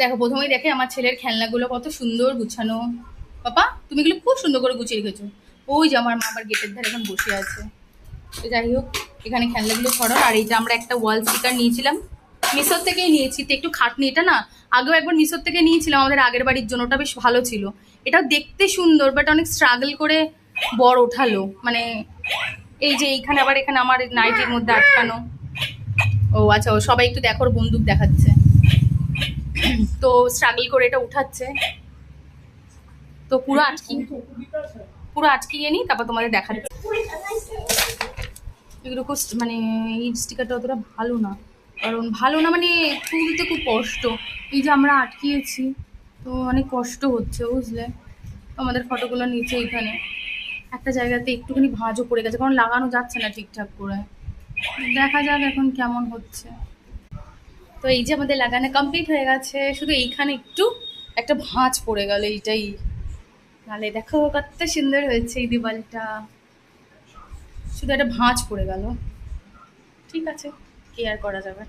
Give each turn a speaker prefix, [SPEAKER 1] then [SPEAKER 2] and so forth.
[SPEAKER 1] দেখো প্রথমেই দেখে আমার ছেলের খেলনাগুলো কত সুন্দর গুছানো। পাপা তুমি এগুলো খুব সুন্দর করে গুছিয়ে রেখেছো। ওই যে আমার মা আবার গেটের ধারে এখন বসে আছে। তো যাই হোক, এখানে খেলনাগুলো ছড়ানো। আর এইটা আমরা একটা ওয়াল স্টিকার নিয়েছিলাম, মিশোর থেকেই নিয়েছি। তো একটু খাটনি, এটা না আগেও একবার মিশোর থেকে নিয়েছিলাম আমাদের আগের বাড়ির জন্য, ওটা বেশ ভালো ছিল। এটাও দেখতে সুন্দর, বাট অনেক স্ট্রাগল করে বড় ওঠালো। মানে এই যে এইখানে আবার এখানে আমার নাইটির মধ্যে আটকানো। ও আচ্ছা, ও সবাই একটু দেখো, ওর বন্দুক দেখাচ্ছে। তো স্ট্রাগল করে এটা উঠাচ্ছে। তো পুরো আটকিয়ে নিই, তারপর তোমাদের দেখাচ্ছে। এগুলো খুব মানে এই স্টিকারটা অতটা ভালো না, কারণ ভালো না মানে তুলতে খুব কষ্ট। এই যে আমরা আটকিয়েছি, তো অনেক কষ্ট হচ্ছে বুঝলে। আমাদের ফটোগুলো নিচে এখানে একটা জায়গাতে একটুখানি ভাঁজও পড়ে গেছে, কারণ লাগানো যাচ্ছে না ঠিকঠাক করে। দেখা যাক এখন কেমন হচ্ছে। তো এই যে আমাদের লাগানো কমপ্লিট হয়ে গেছে, শুধু এইখানে একটু একটা ভাঁজ পড়ে গেল, এইটাই। নালে দেখো কত সুন্দর হয়েছে এই দেওয়ালটা, শুধু একটা ভাঁজ পড়ে গেল। ঠিক আছে, কি আর করা যাবে।